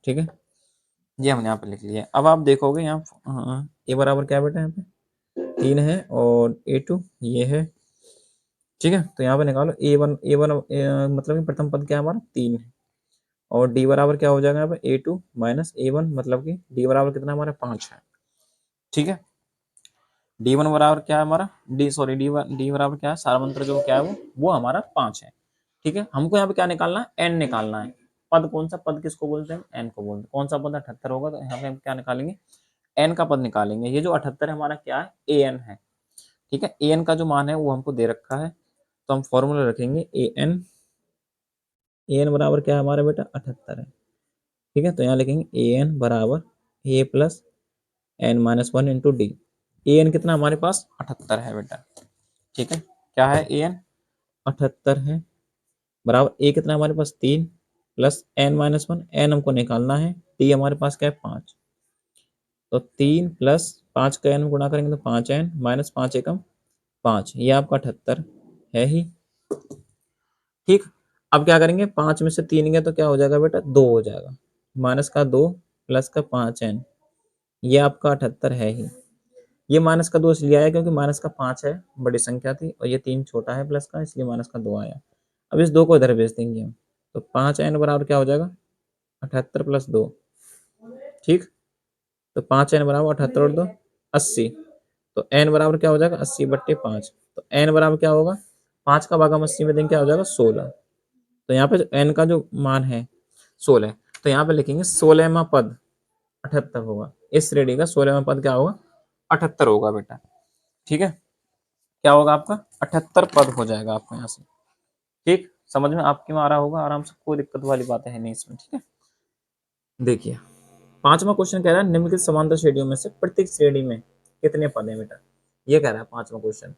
ठीक है, ये हमने यहाँ पे लिख लिया है। अब आप देखोगे यहाँ ए बराबर क्या बेटा, यहाँ पे 3 है, और A2 ये है, ठीक है, तो यहाँ पे निकालो ए वन मतलब कि प्रथम पद क्या है हमारा 3 है, और डी बराबर क्या हो जाएगा यहाँ पे A2 माइनस A1 मतलब कि डी बराबर कितना हमारा 5 है। ठीक है, डी वन बराबर क्या है हमारा डी बराबर क्या है सारमंत्र जो क्या है वो हमारा 5 है। ठीक है, हमको यहाँ पे क्या निकालना है, एन निकालना है। पद कौन सा पद किसको बोलते हैं, एन को बोलते हैं। कौन सा पद 78 होगा, तो यहाँ पे हम क्या निकालेंगे, एन का पद निकालेंगे। ये जो 78 है हमारा क्या है, ए एन है। ठीक है, ए एन का जो मान है वो हमको दे रखा है, तो हम फॉर्मूला रखेंगे ए एन बराबर क्या है हमारा बेटा 78 है। ठीक है, तो यहाँ लिखेंगे ए एन बराबर ए plus N minus one into d. A n कितना हमारे पास 78 है बेटा। ठीक है, क्या है ए एन 78 है, बराबर ए कितना हमारे पास 3 plus N minus one, N हमको निकालना है, डी हमारे पास क्या है 5, तो 3 प्लस 5 का एन गुणा करेंगे तो 5 एन माइनस 5 एकम 5, ये आपका 78 है ही। ठीक, अब क्या करेंगे, 5 में से 3 गया तो क्या हो जाएगा बेटा 2 हो जाएगा, माइनस का 2 प्लस का 5 एन, ये आपका 78 है ही। ये माइनस का 2 इसलिए आया क्योंकि माइनस का 5 है बड़ी संख्या थी, और ये 3 छोटा है प्लस का, इसलिए माइनस का 2 आया। अब इस 2 को इधर भेज देंगे हम, तो 5 एन बराबर क्या हो जाएगा 78 प्लस 2। ठीक, तो 5 एन बराबर 78 और 2 80, तो एन बराबर क्या हो जाएगा 80/5, तो एन बराबर क्या होगा, 5 का भाग हम 80 में देंगे क्या हो जाएगा 16। तो यहाँ पे एन का जो मान है 16, तो यहाँ पे लिखेंगे 16वां पद 78 होगा। इस श्रेणी का 16वां पद क्या होगा 78 होगा बेटा। ठीक है, क्या होगा आपका 78 पद हो जाएगा आपको यहाँ से। ठीक, समझ में आपके में आ रहा होगा आराम से, कोई दिक्कत वाली बातें है नहीं इसमें। ठीक है, देखिए 5वां क्वेश्चन कह रहा है निम्नलिखित समांतर श्रेणियों में से प्रत्येक श्रेणी में कितने पद हैं बेटा, ये कह रहा है 5वां क्वेश्चन।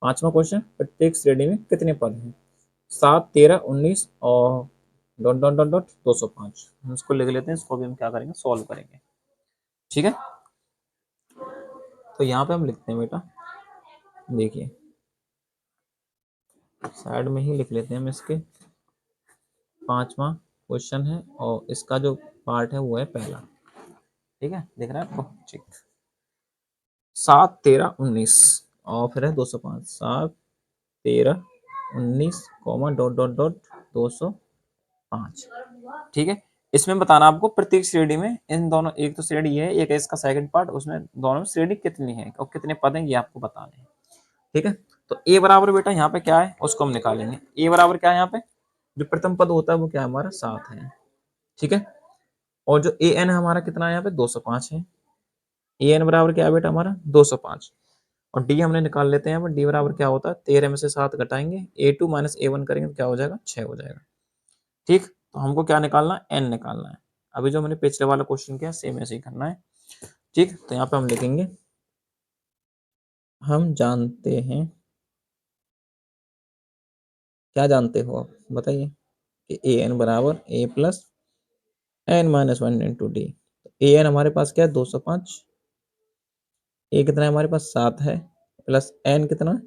5वां क्वेश्चन, प्रत्येक श्रेणी में कितने पद हैं, 7 13 19 और डॉट डॉट डॉट डॉट 205। हम इसको लिख लेते हैं, इसको भी हम क्या करेंगे सॉल्व करेंगे। ठीक है, तो यहाँ पे हम लिखते हैं बेटा, देखिए साइड में ही लिख लेते हैं हम इसके। 5वां क्वेश्चन है और इसका जो पार्ट है वो है पहला। ठीक है, दिख रहा है आपको, ठीक। 7 13 19 और फिर है 205, 7 13 19 कॉमा डॉट डॉट डॉट 205। ठीक है, इसमें बताना आपको प्रत्येक श्रेणी में इन दोनों, एक तो श्रेणी ये है, एक है इसका सेकंड पार्ट, उसमें दोनों में श्रेणी कितनी है और कितने पद हैं ये आपको बताने हैं। ठीक है, तो ए बराबर बेटा यहाँ पे क्या है उसको हम निकालेंगे। ए बराबर क्या है, यहाँ पे जो प्रथम पद होता है वो क्या है हमारा 7 है। ठीक है, और जो ए एन है हमारा कितना है यहाँ पे 205 है। ए एन बराबर क्या है बेटा हमारा 205, और डी हमने निकाल लेते हैं यहाँ पर। डी बराबर क्या होता है 13 में से 7 घटाएंगे, A2 माइनस A1 करेंगे तो क्या हो जाएगा 6 हो जाएगा। ठीक, तो हमको क्या निकालना है, एन निकालना है। अभी जो मैंने पिछले वाला क्वेश्चन किया सेम ऐसे ही करना है। ठीक, तो यहाँ पे हम लिखेंगे, हम जानते हैं, क्या जानते हो आप बताइए, कि ए एन बराबर ए plus N minus one into d. A n हमारे पास क्या है 205, ए कितना है हमारे पास 7 है, प्लस एन कितना,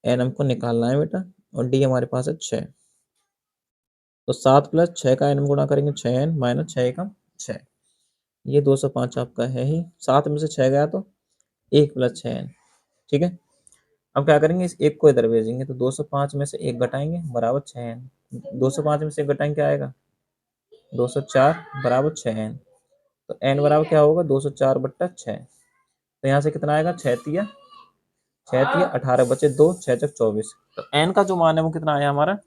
एन हमको निकालना है बेटा, और डी हमारे पास है 6। तो 7 प्लस 6 का एन गुणा करेंगे 6 एन माइनस 6 एकम 6, ये 205 आपका है ही। 7 में से 6 गया तो 1 प्लस 6 एन। ठीक है, अब क्या करेंगे, इस एक को इधर भेजेंगे, तो 205 में से 1 घटाएंगे बराबर 6 एन। 205 में से 1 घटाएंगे क्या आएगा 204 बराबर 6 एन। तो एन बराबर क्या होगा 204/6। तो यहाँ से कितना आएगा 6 तिया 18 बचे 2, 6 चक 24। तो एन का जो मान है वो कितना आया हमारा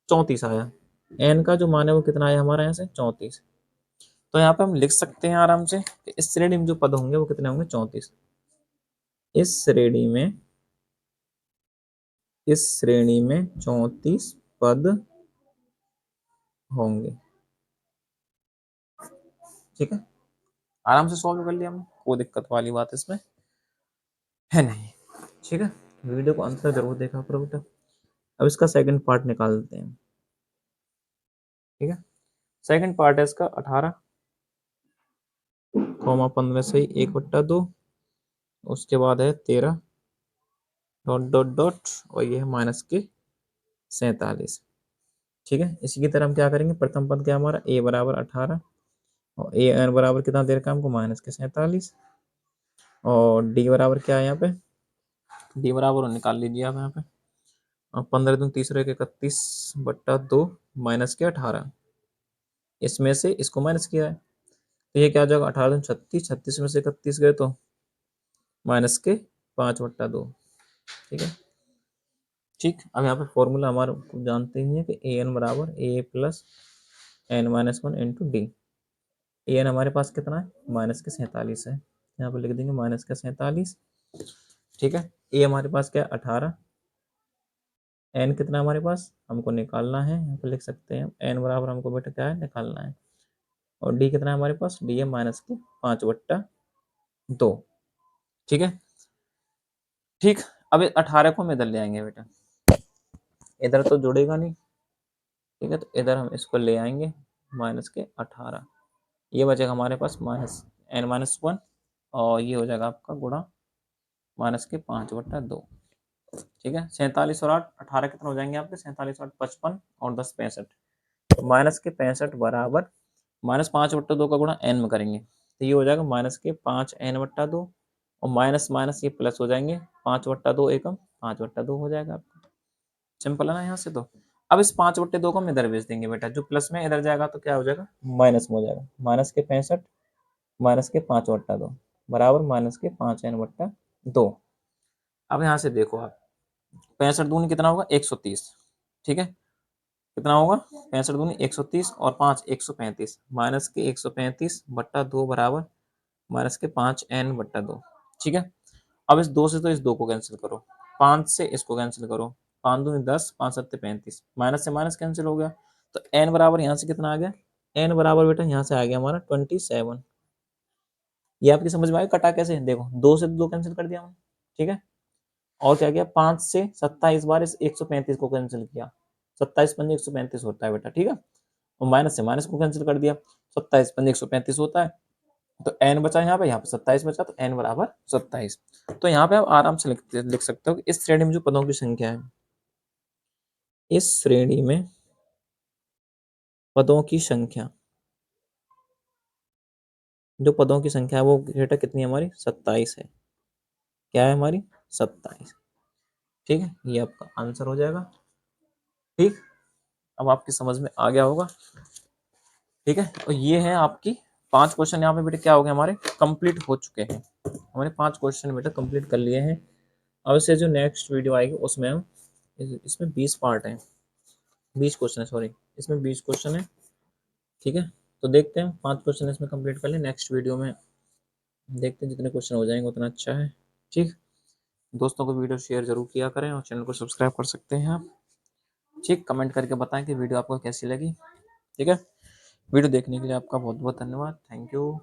34 आया। एन का जो मान है वो कितना आया हमारा यहाँ से 34। तो यहाँ पे हम लिख सकते हैं आराम से कि इस श्रेणी में जो पद होंगे वो कितने होंगे 34। इस श्रेणी में 34 पद होंगे। ठीक है, आराम से सॉल्व कर लिया हमने, कोई दिक्कत वाली बात इसमें है नहीं। ठीक है, वीडियो को अंत तक जरूर देखा करो बेटा। अब इसका सेकंड पार्ट निकाल देते हैं। ठीक है, सेकंड पार्ट है इसका 18,15 से 1/2, उसके बाद है 13 डॉट डॉट डॉट, और ये है माइनस के 47। ठीक है, इसी की तरह हम क्या करेंगे, प्रथम पद क्या हमारा ए बराबर 18, और ए एन बराबर कितना दे रखा है हमको माइनस के 47, और डी बराबर क्या है यहाँ पे, डी बराबर निकाल लीजिए आप यहाँ पे, अब 15 दूनी 30 और 1 31 बट्टा 2 माइनस के 18, इसमें से इसको माइनस किया है तो ये क्या हो जाएगा, 18 दूनी 36, 36 में से 31 गए तो माइनस के 5/2। ठीक है। ठीक, अब यहाँ पे फॉर्मूला हमारे को जानते ही है कि ए एन बराबर ए plus N minus one into d. A n हमारे पास कितना है, माइनस के 47 है, यहाँ पे लिख देंगे माइनस के 47। ठीक है। ए हमारे पास क्या है, 18। एन कितना है हमारे पास, हमको निकालना है, यहाँ पे लिख सकते हैं एन बराबर हमको बेटा क्या है, निकालना है। और डी कितना है हमारे पास, डी है माइनस के 5/2। ठीक है। ठीक, अब 18 को हम इधर ले आएंगे बेटा, इधर तो जुड़ेगा नहीं। ठीक है, तो इधर हम इसको ले आएंगे माइनस के 18, ये बचेगा हमारे पास माइनस n-1, और ये हो जाएगा आपका गुणा माइनस के 5/2। ठीक है। 47 और 8 18 कितना हो जाएंगे आपके, 47 8 55 और 10 65, तो माइनस के 65 बराबर -5/2 का गुणा n में करेंगे तो ये हो जाएगा माइनस के 5n/2, और माइनस माइनस ये प्लस हो जाएंगे, 5/2 एकम 5/2 हो जाएगा आपका। सिंपल है ना यहाँ से। तो अब इस 5/2 को हम इधर भेज देंगे बेटा, जो प्लस में इधर जाएगा तो क्या हो जाएगा, माइनस में हो जाएगा। माइनस के 65 माइनस के 5/2 बराबर माइनस के 5n/2। अब यहाँ से देखो आप, 65 दूनी कितना होगा, 130। ठीक है, कितना होगा, 65 दूनी 130 और 5 135, माइनस के 135/2 बराबर माइनस के 5n/2। ठीक है। अब इस 2 से तो इस 2 को कैंसिल करो, 5 से इसको कैंसिल करो, 5 दूनी 10, 5 सत्ते 35, माइनस से माइनस कैंसिल हो गया, तो n बराबर यहाँ से कितना आ गया, n बराबर बेटा यहाँ से आ गया हमारा 27। ये आपकी समझ में आया कटा कैसे, देखो 2 से 2 कैंसिल कर दिया हमने। ठीक है। और क्या किया, 5 से 27 बार इस 135 को कैंसिल किया, 27 पंजे 135 होता है बेटा। ठीक है। और माइनस से माइनस को कैंसिल कर दिया, 27 पंजे 135 होता है, तो n बचा यहाँ पे 27 बचा, तो n बराबर 27। तो यहाँ पे आप आराम से लिख सकते हो कि इस श्रेणी में जो पदों की संख्या है, इस श्रेणी में पदों की संख्या, जो पदों की संख्या है वो बेटा कितनी है हमारी, 27 है। क्या है हमारी, 27। ठीक है, ये आपका आंसर हो जाएगा। ठीक, अब आपकी समझ में आ गया होगा। ठीक है, और ये है आपकी 5 क्वेश्चन यहाँ पे बेटा क्या हो गए हमारे, कंप्लीट हो चुके हैं। हमारे 5 क्वेश्चन बेटा कंप्लीट कर लिए हैं। अब से जो नेक्स्ट वीडियो आएगी उसमें हम इसमें 20 पार्ट हैं, 20 क्वेश्चन है, सॉरी इसमें 20 क्वेश्चन है। ठीक है, तो देखते हैं 5 क्वेश्चन इसमें कंप्लीट कर लें, नेक्स्ट वीडियो में देखते हैं जितने क्वेश्चन हो जाएंगे उतना अच्छा है। ठीक, दोस्तों को वीडियो शेयर जरूर किया करें और चैनल को सब्सक्राइब कर सकते हैं आप। ठीक, कमेंट करके बताएं कि वीडियो आपको कैसी लगी। ठीक है, वीडियो देखने के लिए आपका बहुत बहुत धन्यवाद, थैंक यू।